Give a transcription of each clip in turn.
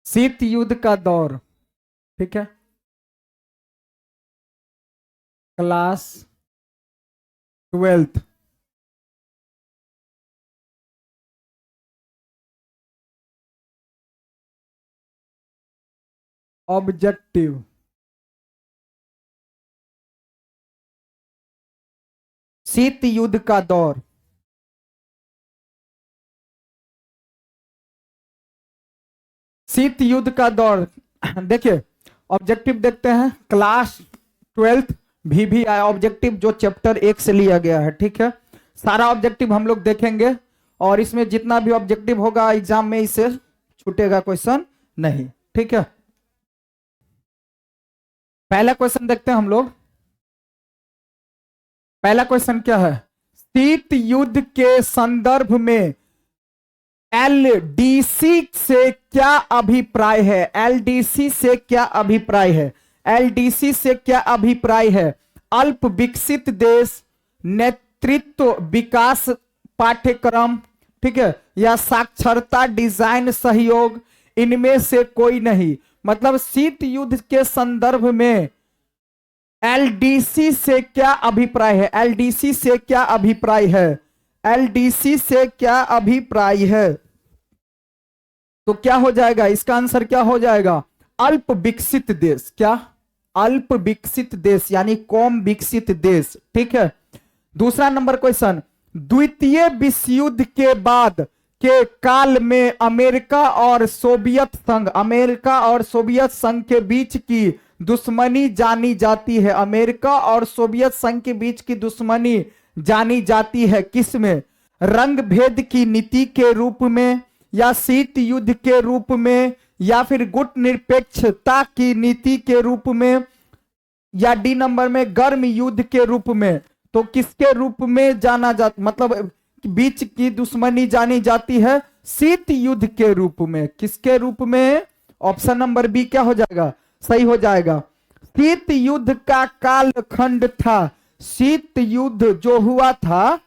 शीत युद्ध का दौर, ठीक है, क्लास 12th। ऑब्जेक्टिव, शीत युद्ध का दौर, शीत युद्ध का दौर। देखिए ऑब्जेक्टिव देखते हैं, क्लास 12th VVI ऑब्जेक्टिव जो चैप्टर 1 से लिया गया है, ठीक है। सारा ऑब्जेक्टिव हम लोग देखेंगे और इसमें जितना भी ऑब्जेक्टिव होगा एग्जाम में इससे छूटेगा क्वेश्चन नहीं, ठीक है। पहला क्वेश्चन देखते हैं हम लोग। पहला क्वेश्चन क्या है, शीत युद्ध के संदर्भ में एलडीसी से क्या अभिप्राय है? एलडीसी से क्या अभिप्राय है? एलडीसी से क्या अभिप्राय है? अल्प विकसित देश, नेतृत्व विकास पाठ्यक्रम, ठीक है, या साक्षरता डिजाइन सहयोग, इनमें से कोई नहीं। मतलब शीत युद्ध के संदर्भ में एलडीसी से क्या अभिप्राय है? एलडीसी से क्या अभिप्राय है? एलडीसी से क्या अभिप्राय है? तो क्या हो जाएगा इसका आंसर? क्या हो जाएगा? अल्प विकसित देश। क्या? अल्प विकसित देश यानी कम विकसित देश, ठीक है। दूसरा नंबर क्वेश्चन, द्वितीय विश्व युद्ध के बाद के काल में अमेरिका और सोवियत संघ के बीच की दुश्मनी जानी जाती है। अमेरिका और सोवियत संघ के बीच की दुश्मनी जानी जाती है किस में? रंग भेद की नीति के रूप में, या शीत युद्ध के रूप में, या फिर गुट निरपेक्षता की नीति के रूप में, या डी नंबर में गर्म युद्ध के रूप में। तो किसके रूप में जाना जाता, मतलब बीच की दुश्मनी जानी जाती है? शीत युद्ध के रूप में। किसके रूप में? ऑप्शन नंबर बी क्या हो जाएगा? सही हो जाएगा। शीत युद्ध का कालखंड था, शीत युद्ध जो हुआ था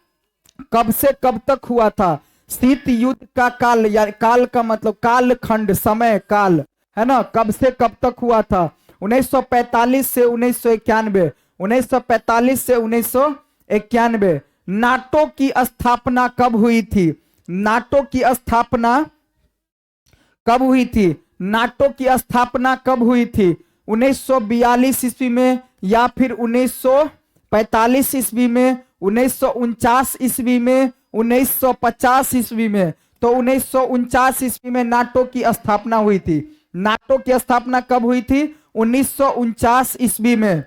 कब से कब तक हुआ था? शीत युद्ध का काल, या काल का मतलब कालखंड, समय काल है ना, कब से कब तक हुआ था? 1945 से 1991, 1945 से 1991। नाटो की स्थापना कब हुई थी? नाटो की स्थापना कब हुई थी? नाटो की स्थापना कब हुई थी? 1942 ईस्वी में, या फिर 1945 ईस्वी में, 1949 ईस्वी में, 1950 ईस्वी में? तो 1949 ईस्वी में नाटो की स्थापना हुई थी। नाटो की स्थापना कब हुई थी? 1949 ईस्वी में,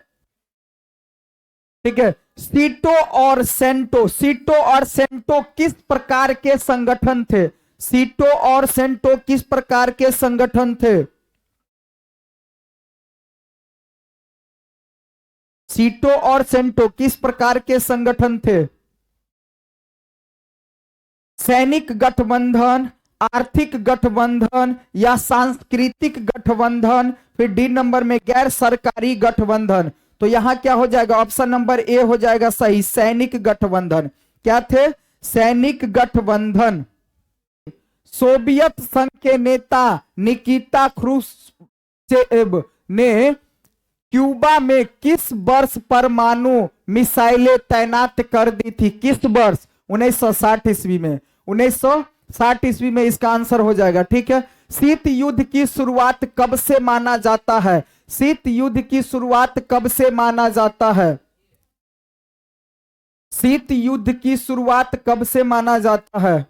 ठीक है। सीटो और सेंटो, सीटो और सेंटो किस प्रकार के संगठन थे? सीटो और सेंटो किस प्रकार के संगठन थे? सीटो और सेंटो किस प्रकार के संगठन थे? सैनिक गठबंधन, आर्थिक गठबंधन, या सांस्कृतिक गठबंधन, फिर डी नंबर में गैर सरकारी गठबंधन। तो यहां क्या हो जाएगा? ऑप्शन नंबर ए हो जाएगा सही, सैनिक गठबंधन। क्या थे? सैनिक गठबंधन। सोवियत संघ के नेता निकिता क्रुश्चेव ने क्यूबा में किस वर्ष परमाणु मिसाइलें तैनात कर दी थी? किस वर्ष? 1960 ईस्वी में। 1960 ईस्वी में इसका आंसर हो जाएगा, ठीक है। शीत युद्ध की शुरुआत कब से माना जाता है? शीत युद्ध की शुरुआत कब से माना जाता है? शीत युद्ध की शुरुआत कब से माना जाता है?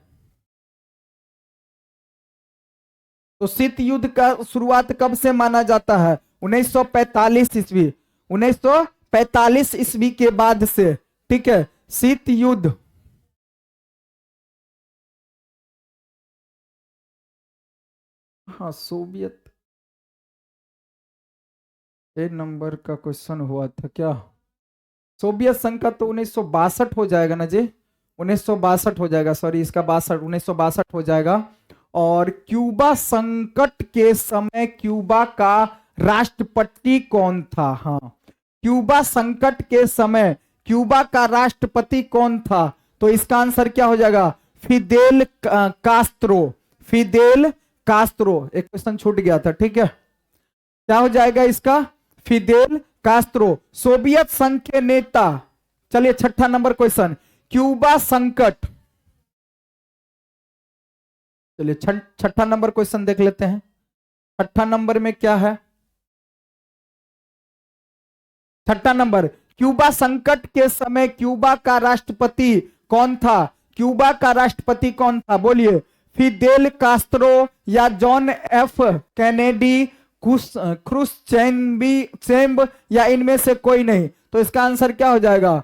तो शीत युद्ध का शुरुआत कब से माना जाता है? 1945 ईस्वी। 1945 ईस्वी के बाद से, ठीक है। शीत युद्ध, हाँ सोवियत, ए नंबर का क्वेश्चन हुआ था क्या? सोवियत संघ का तो 1962 हो जाएगा ना जी, 1962 हो जाएगा, सॉरी इसका 1962 हो जाएगा। और क्यूबा संकट के समय क्यूबा का राष्ट्रपति कौन था? हाँ, क्यूबा संकट के समय क्यूबा का राष्ट्रपति कौन था? तो इसका आंसर क्या हो जाएगा? Fidel Castro. फिदेल कास्त्रो, एक क्वेश्चन छूट गया था, ठीक है, क्या हो जाएगा इसका, फिदेल कास्त्रो, सोवियत संघ के नेता। चलिए छठा नंबर क्वेश्चन, क्यूबा संकट। चलिए छठा नंबर क्वेश्चन देख लेते हैं। छठा नंबर में क्या है, छठा नंबर, क्यूबा संकट के समय क्यूबा का राष्ट्रपति कौन था, क्यूबा का राष्ट्रपति कौन था, बोलिए, फिदेल कास्त्रो या जॉन एफ कैनेडी, क्रुश्चेव या इनमें से कोई नहीं। तो इसका आंसर क्या हो जाएगा,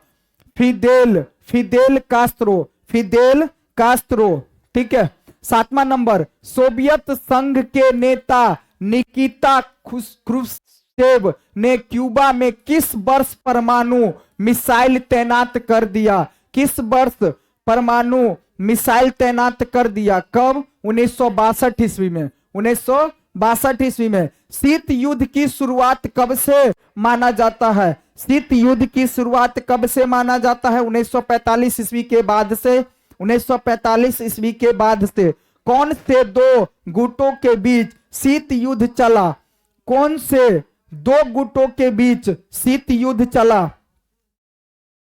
फिदेल कास्त्रो, फिदेल कास्त्रो, ठीक है। सातवां नंबर, सोवियत संघ के नेता निकिता क्रुश्चेव ने क्यूबा में किस वर्ष परमाणु मिसाइल तैनात कर दिया, किस वर्ष परमाणु मिसाइल तैनात कर दिया, कब, 1962 ईस्वी में, 1962 ईस्वी में। शीत युद्ध की शुरुआत कब से माना जाता है, शीत युद्ध की शुरुआत कब से माना जाता है, 1945 ईस्वी के बाद से, 1945 ईस्वी के बाद से। कौन से दो गुटों के बीच शीत युद्ध चला, कौन से दो गुटों के बीच शीत युद्ध चला,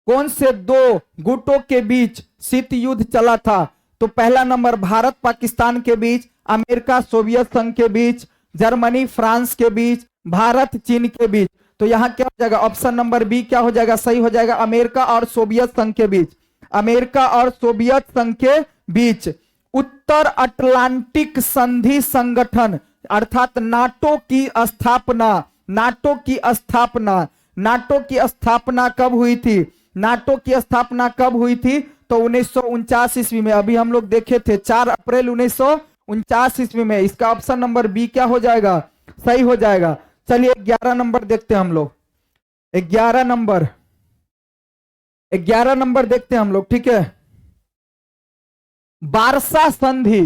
कौन से दो गुटों के बीच शीत युद्ध चला था। तो पहला नंबर, भारत पाकिस्तान के बीच, अमेरिका सोवियत संघ के बीच, जर्मनी फ्रांस के बीच, भारत चीन के बीच। तो यहां क्या हो जाएगा, ऑप्शन नंबर बी क्या हो जाएगा, सही हो जाएगा, अमेरिका और सोवियत संघ के बीच, अमेरिका और सोवियत संघ के बीच। उत्तर अटलांटिक संधि संगठन अर्थात नाटो की स्थापना, नाटो की स्थापना, नाटो की स्थापना कब हुई थी, नाटो की स्थापना कब हुई थी, तो 1949 ईस्वी में। अभी हम लोग देखे थे 4 अप्रैल 1949 ईस्वी में। इसका ऑप्शन नंबर बी क्या हो जाएगा, सही हो जाएगा। चलिए 11 नंबर देखते हैं हम लोग, 11 नंबर, 11 नंबर देखते हैं हम लोग, ठीक है। बारसा संधि,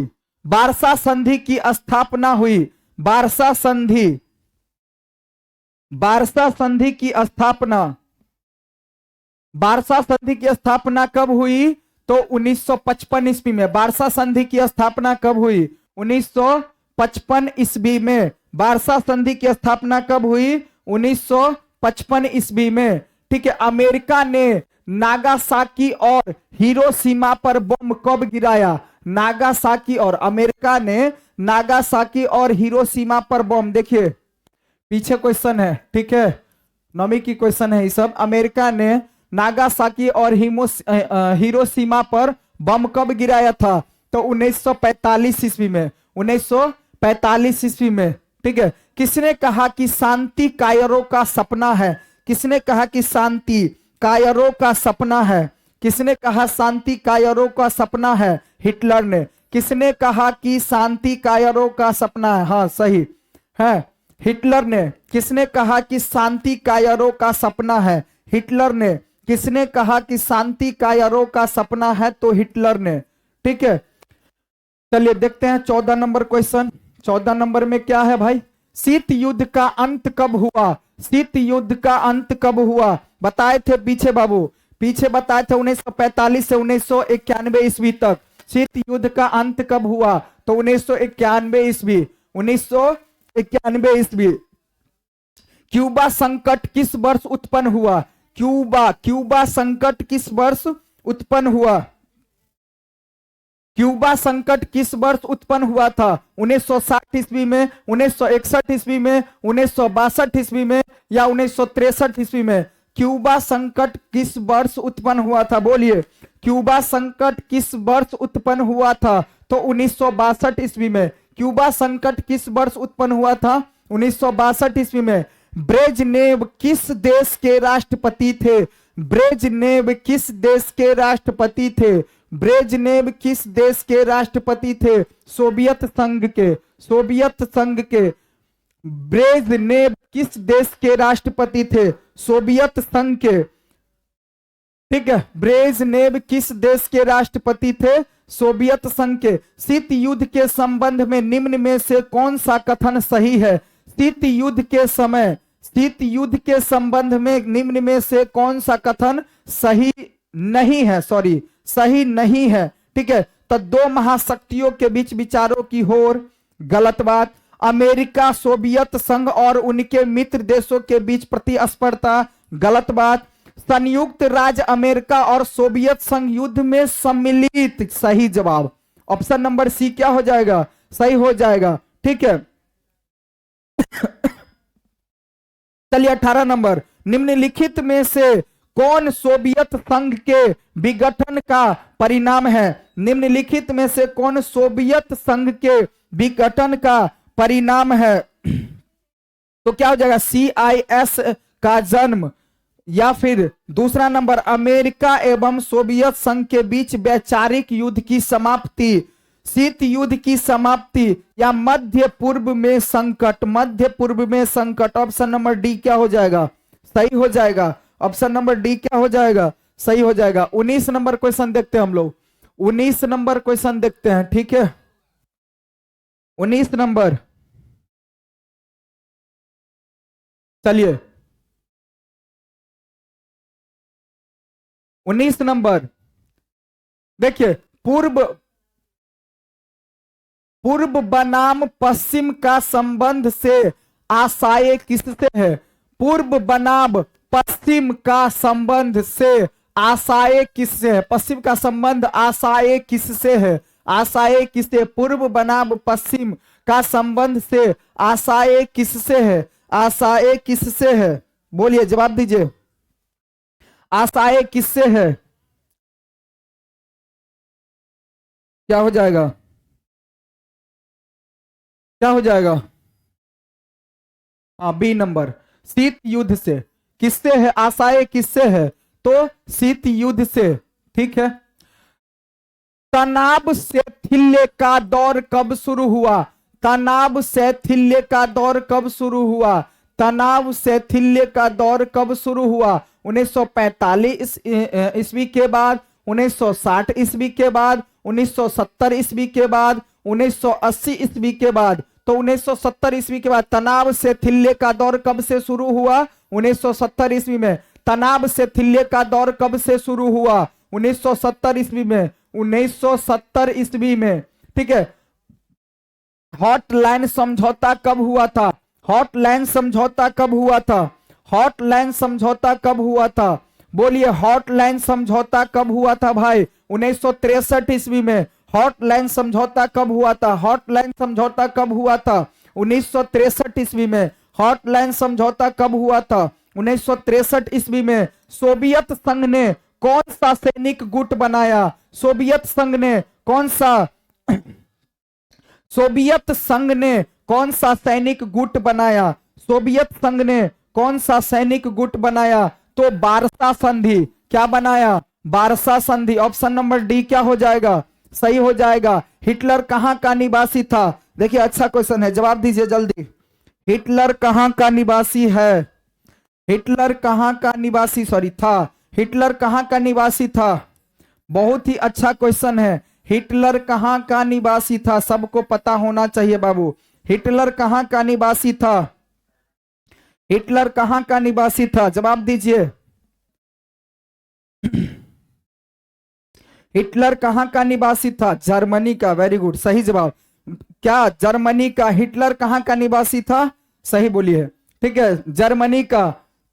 बारसा संधि की स्थापना हुई, बारसा संधि, बारसा संधि की स्थापना, बारसा संधि की स्थापना कब हुई, तो 1955 ईस्वी में। बारसा संधि की स्थापना कब हुई, 1955 ईस्वी में। बारसा संधि की स्थापना कब हुई, 1955 ईस्वी में, ठीक है। अमेरिका ने नागासाकी और हिरोशिमा पर बम कब गिराया, नागासाकी और, अमेरिका ने नागासाकी और हिरोशिमा पर बम, देखिए पीछे क्वेश्चन है, ठीक है, 9वीं की क्वेश्चन है ये सब। अमेरिका ने नागासाकी और हिरोशिमा पर बम कब गिराया था, तो 1945 ईस्वी में, 1945 ईस्वी में, ठीक है। किसने कहा कि शांति कायरों का सपना है, किसने कहा कि शांति कायरों का सपना है, किसने कहा शांति कायरों का सपना है, हिटलर ने। किसने कहा कि शांति कायरों का सपना है, हाँ सही है, हिटलर ने। किसने कहा कि शांति कायरों का सपना है, हिटलर ने। किसने कहा कि शांति कायरों का सपना है, तो हिटलर ने, ठीक है। चलिए देखते हैं 14 नंबर क्वेश्चन। 14 नंबर में क्या है भाई, शीत युद्ध का अंत कब हुआ, शीत युद्ध का अंत कब हुआ, बताए थे पीछे बाबू, पीछे बताए थे 1945 से 1991 ईस्वी तक। शीत युद्ध का अंत कब हुआ, तो 1991 ईस्वी, 1991 ईस्वी। क्यूबा संकट किस वर्ष उत्पन्न हुआ, क्यूबा संकट किस वर्ष उत्पन्न हुआ, क्यूबा संकट किस वर्ष उत्पन्न हुआ था, 1960 ईस्वी में, 1961 ईस्वी में, 1962 ईस्वी में या 1963 ईस्वी में। क्यूबा संकट किस वर्ष उत्पन्न हुआ था, बोलिए, क्यूबा संकट किस वर्ष उत्पन्न हुआ था, तो 1962 ईस्वी में। क्यूबा संकट किस वर्ष उत्पन्न हुआ था, 1962 ईस्वी में। ब्रेजनेव किस देश के राष्ट्रपति थे, ब्रेजनेव किस देश के राष्ट्रपति थे, ब्रेजनेव किस देश के राष्ट्रपति थे, सोवियत संघ के, सोवियत संघ के। ब्रेजनेव किस देश के राष्ट्रपति थे, सोवियत संघ के, ठीक है। ब्रेजनेव किस देश के राष्ट्रपति थे, सोवियत संघ के। शीत युद्ध के संबंध में निम्न में से कौन सा कथन सही है, शीत युद्ध के समय, शीत युद्ध के संबंध में निम्न में से कौन सा कथन सही नहीं है, सॉरी सही नहीं है, ठीक है। तो दो महाशक्तियों के बीच विचारों की होड़, गलत बात। अमेरिका सोवियत संघ और उनके मित्र देशों के बीच प्रतिस्पर्धा, गलत बात। संयुक्त राज्य अमेरिका और सोवियत संघ युद्ध में सम्मिलित, सही जवाब ऑप्शन नंबर सी क्या हो जाएगा, सही हो जाएगा। ठीक है, चलिए 18 नंबर, निम्नलिखित में से कौन सोवियत संघ के विघटन का परिणाम है? निम्नलिखित में से कौन सोवियत संघ के विघटन का परिणाम है? तो क्या हो जाएगा, CIS का जन्म, या फिर दूसरा नंबर अमेरिका एवं सोवियत संघ के बीच वैचारिक युद्ध की समाप्ति, शीत युद्ध की समाप्ति, या मध्य पूर्व में संकट, मध्य पूर्व में संकट। ऑप्शन नंबर डी क्या हो जाएगा, सही हो जाएगा। ऑप्शन नंबर डी क्या हो जाएगा, सही हो जाएगा। 19 नंबर क्वेश्चन देखते हैं हम लोग, 19 नंबर क्वेश्चन देखते हैं। ठीक है, 19 नंबर, चलिए 19 नंबर देखिए, पूर्व बनाम पश्चिम का संबंध से आशय किससे है? पूर्व बनाम पश्चिम का संबंध से आशय किससे है? पश्चिम का संबंध आशय किससे है? आशय किससे? पूर्व बनाम पश्चिम का संबंध से आशय किससे है? आशय किससे है? बोलिए, जवाब दीजिए, आशय किससे है? क्या हो जाएगा, क्या हो जाएगा? हाँ, बी नंबर, शीत युद्ध से। किससे है आशय, किससे है? तो शीत युद्ध से। ठीक है, तनाव शैथिल्य का दौर कब शुरू हुआ? तनाव शैथिल्य का दौर कब शुरू हुआ? तनाव शैथिल्य का दौर कब शुरू हुआ? 1945 ईस्वी के बाद, 1960 ईस्वी के बाद, 1970 ईस्वी के बाद, 1980 ईस्वी के बाद। तो 1970 ईस्वी के बाद तनाव शैथिल्य का दौर कब से शुरू हुआ? 1970 ईस्वी में। तनाव शैथिल्य का दौर कब से शुरू हुआ? 1970 ईस्वी में, 1970 ईस्वी में। ठीक है, हॉटलाइन समझौता कब हुआ था? हॉटलाइन समझौता कब हुआ था? हॉटलाइन समझौता कब हुआ था? बोलिए, हॉटलाइन समझौता कब हुआ था भाई? 1963 ईस्वी में। हॉटलाइन समझौता कब हुआ था? हॉटलाइन समझौता कब हुआ था? 1963 ईस्वी में। हॉटलाइन समझौता कब हुआ था? 1963 ईस्वी में। सोवियत संघ ने कौन सा सैनिक गुट बनाया? सोवियत संघ ने कौन सा सोवियत संघ ने कौन सा सैनिक गुट बनाया? सोवियत संघ ने कौन सा सैनिक गुट बनाया? तो वार्सा संधि। क्या बनाया? वार्सा संधि। ऑप्शन नंबर डी क्या हो जाएगा? सही हो जाएगा। हिटलर कहां का निवासी था? देखिए, अच्छा क्वेश्चन है, जवाब दीजिए जल्दी। हिटलर कहां का निवासी है? हिटलर कहां का निवासी था? हिटलर कहां का निवासी था? बहुत ही अच्छा क्वेश्चन है। हिटलर कहां का निवासी था? सबको पता होना चाहिए बाबू। हिटलर कहां का निवासी था? हिटलर कहां का निवासी था? जवाब दीजिए। हिटलर कहां का निवासी था? जर्मनी का। वेरी गुड, सही जवाब। क्या जर्मनी का? हिटलर कहां का निवासी था? सही बोलिए। ठीक है, जर्मनी का।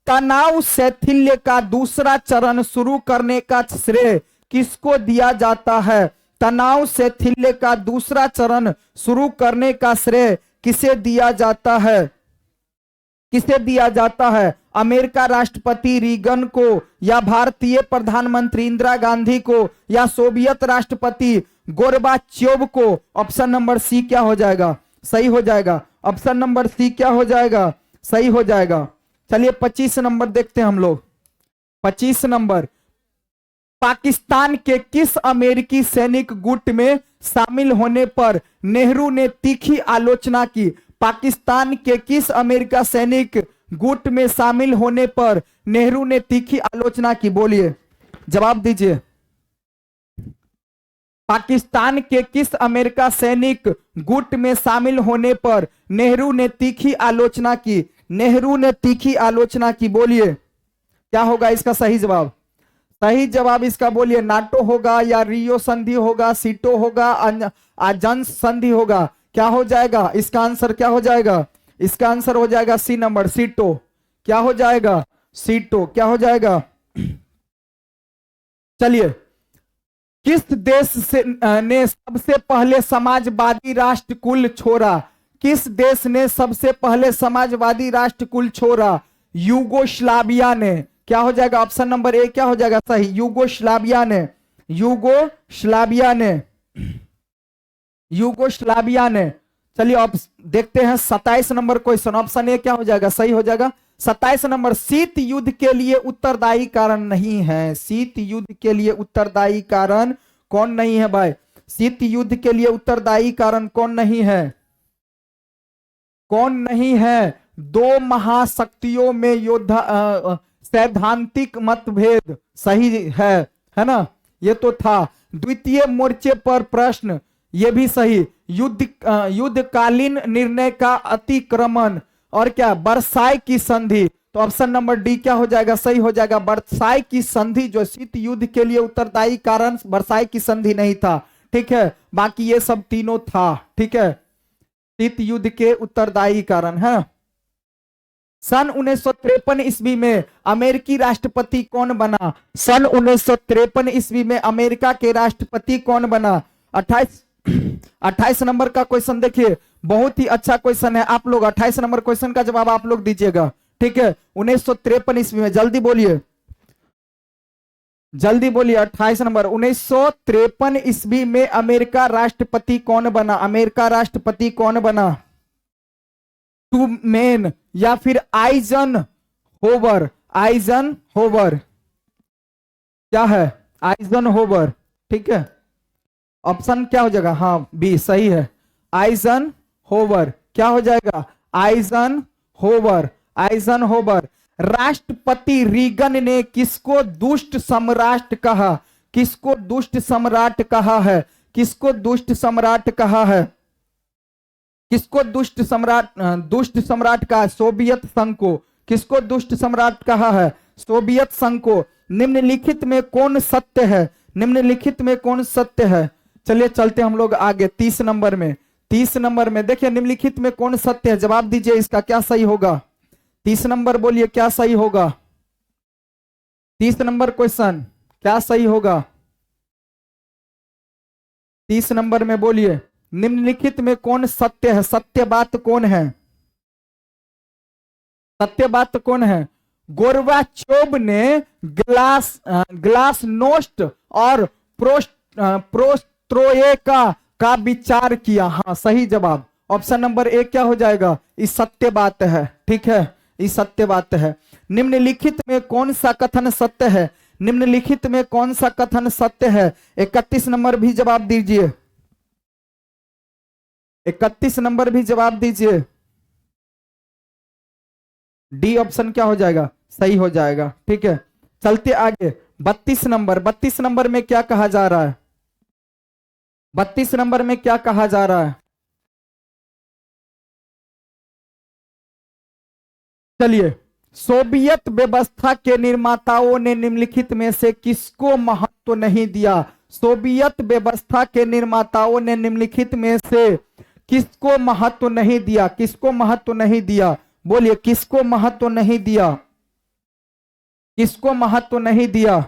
तनाव शैथिल्य का दूसरा चरण शुरू करने का श्रेय किसको दिया जाता है? तनाव शैथिल्य का दूसरा चरण शुरू करने का श्रेय किसे दिया जाता है? किसे दिया जाता है? अमेरिका राष्ट्रपति रीगन को, या भारतीय प्रधानमंत्री इंदिरा गांधी को, या सोवियत राष्ट्रपति गोरबाचोव को? ऑप्शन नंबर सी क्या हो जाएगा? सही हो जाएगा। ऑप्शन नंबर सी क्या हो जाएगा? सही हो जाएगा। चलिए 25 नंबर देखते हैं हम लोग। 25 नंबर, पाकिस्तान के किस अमेरिकी सैनिक गुट में शामिल होने पर नेहरू ने तीखी आलोचना की? पाकिस्तान के किस अमेरिका सैनिक गुट में शामिल होने पर नेहरू ने तीखी आलोचना की? बोलिए, जवाब दीजिए। पाकिस्तान के किस अमेरिका सैनिक गुट में शामिल होने पर नेहरू ने तीखी आलोचना की? नेहरू ने तीखी आलोचना की। बोलिए, क्या होगा इसका सही जवाब? सही जवाब इसका बोलिए, नाटो होगा, या रियो संधि होगा, सीटो होगा, आजन्स संधि होगा, क्या हो जाएगा इसका आंसर? क्या हो जाएगा इसका आंसर? हो जाएगा सी नंबर, सीटो। क्या हो जाएगा? सीटो। क्या हो जाएगा? चलिए, किस देश से ने सबसे पहले समाजवादी राष्ट्र कुल छोड़ा? किस देश ने सबसे पहले समाजवादी राष्ट्र कुल छोड़ा? यूगोस्लाविया ने। क्या हो जाएगा? ऑप्शन नंबर ए क्या हो जाएगा सही? यूगोस्लाविया ने। यूगोस्लाविया ने। यूगोस्लाविया ने। चलिए अब देखते हैं 27 नंबर क्वेश्चन। ऑप्शन ए क्या हो जाएगा? सही हो जाएगा। 27 नंबर, शीत युद्ध के लिए उत्तरदायी कारण नहीं है। शीत युद्ध के लिए उत्तरदायी कारण कौन नहीं है भाई? शीत युद्ध के लिए उत्तरदायी कारण कौन नहीं है? कौन नहीं है? दो महाशक्तियों में योद्धा सैद्धांतिक मतभेद। सही है ना? ये तो था। द्वितीय मोर्चे पर प्रश्न, ये भी सही। युद्धकालीन निर्णय का अतिक्रमण, और क्या? वर्साई की संधि। तो ऑप्शन नंबर डी क्या हो जाएगा? सही हो जाएगा। वर्साई की संधि जो शीत युद्ध के लिए उत्तरदायी कारण वर्साई की संधि नहीं था। ठीक है, बाकी ये सब तीनों था। ठीक है, शीत युद्ध के उत्तरदायी कारण है। सन 1953 ईस्वी में अमेरिकी राष्ट्रपति कौन बना? सन 1953 ईस्वी में अमेरिका के राष्ट्रपति कौन बना? 28 नंबर का क्वेश्चन देखिए, बहुत ही अच्छा क्वेश्चन है। आप लोग 28 नंबर क्वेश्चन का जवाब आप लोग दीजिएगा। ठीक है, 1953 ईस्वी में, जल्दी बोलिए, जल्दी बोलिए। 28 नंबर, 1953 ईस्वी में अमेरिका राष्ट्रपति कौन बना? अमेरिका राष्ट्रपति कौन बना? ट्रूमैन या फिर आइजन होवर? Eisenhower. क्या है? Eisenhower. ठीक है, ऑप्शन क्या हो जाएगा? हाँ, बी सही है, आइजन होवर। क्या हो जाएगा? Eisenhower. Eisenhower. राष्ट्रपति रीगन ने किसको दुष्ट सम्राट कहा? किसको दुष्ट सम्राट कहा है? किसको दुष्ट सम्राट कहा है? किसको दुष्ट सम्राट कहा? सोवियत संघ को। किसको दुष्ट सम्राट कहा है? सोवियत संघ को। निम्नलिखित में कौन सत्य है? निम्नलिखित में कौन सत्य है? चलिए चलते हम लोग आगे 30 नंबर में। 30 नंबर में देखिए, निम्नलिखित में कौन सत्य है? जवाब दीजिए, इसका क्या सही होगा? 30 नंबर बोलिए, क्या सही होगा? 30 नंबर क्वेश्चन, क्या सही होगा? 30 नंबर में बोलिए, निम्नलिखित में कौन सत्य है? सत्य बात कौन है? सत्य बात कौन है? गोर्बाचोव ने ग्लासनोस्ट और प्रोस्ट्रोएका का विचार किया। हाँ, सही जवाब ऑप्शन नंबर ए क्या हो जाएगा? इस सत्य बात है। ठीक है, इस सत्य बात है। निम्नलिखित में कौन सा कथन सत्य है? निम्नलिखित में कौन सा कथन सत्य है? 31 नंबर भी जवाब दीजिए। 31 नंबर भी जवाब दीजिए। डी ऑप्शन क्या हो जाएगा? सही हो जाएगा। ठीक है, चलते आगे 32 नंबर। 32 नंबर में क्या कहा जा रहा है? 32 नंबर में क्या कहा जा रहा है? चलिए, सोवियत व्यवस्था के निर्माताओं ने निम्नलिखित में से किसको महत्व नहीं दिया? सोवियत व्यवस्था के निर्माताओं ने निम्नलिखित में से किसको महत्व नहीं दिया? किसको महत्व नहीं दिया? बोलिए, किसको महत्व नहीं दिया? किसको महत्व नहीं दिया?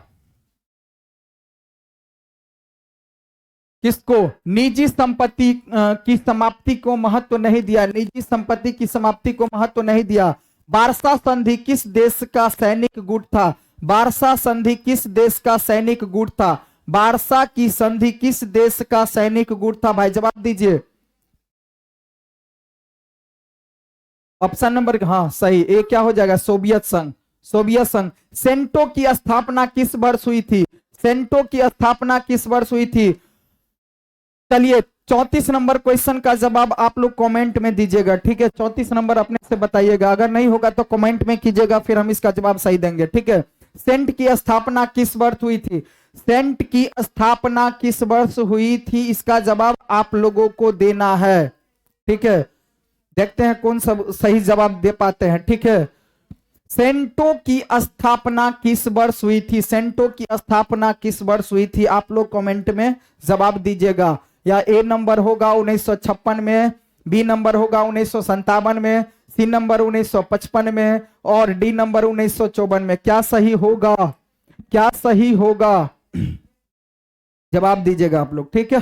किसको? निजी संपत्ति की समाप्ति को महत्व नहीं दिया। निजी संपत्ति की समाप्ति को महत्व नहीं दिया। वार्सा संधि किस देश का सैनिक गुट था? वार्सा संधि किस देश का सैनिक गुट था? वार्सा की संधि किस देश का सैनिक गुट था? भाई जवाब दीजिए। ऑप्शन नंबर, हाँ सही, ए क्या हो जाएगा? सोवियत संघ। सोवियत संघ। सेंटो की स्थापना किस वर्ष हुई थी? सेंटो की स्थापना किस वर्ष हुई थी? चलिए 34 नंबर क्वेश्चन का जवाब आप लोग कमेंट में दीजिएगा। ठीक है, 34 नंबर अपने से बताइएगा, अगर नहीं होगा तो कमेंट में कीजिएगा, फिर हम इसका जवाब सही देंगे। ठीक है, सेंट की स्थापना किस वर्ष हुई थी? सेंट की स्थापना किस वर्ष हुई थी? इसका जवाब आप लोगों को देना है। ठीक है, देखते हैं कौन सब सही जवाब दे पाते हैं। ठीक है, सेंटो की स्थापना किस वर्ष हुई थी? सेंटो की स्थापना किस वर्ष हुई थी? आप लोग कमेंट में जवाब दीजिएगा। या ए नंबर होगा 1956 में, बी नंबर होगा 1957 में, सी नंबर 1955 में और डी नंबर 1954 में। क्या सही होगा? क्या सही होगा? जवाब दीजिएगा आप लोग, ठीक है।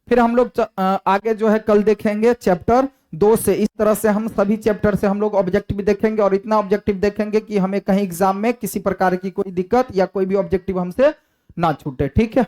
फिर हम लोग आगे जो है कल देखेंगे चैप्टर 2 से। इस तरह से हम सभी चैप्टर से हम लोग ऑब्जेक्टिव देखेंगे और इतना ऑब्जेक्टिव देखेंगे कि हमें कहीं एग्जाम में किसी प्रकार की कोई दिक्कत या कोई भी ऑब्जेक्टिव हमसे ना छूटे, ठीक है।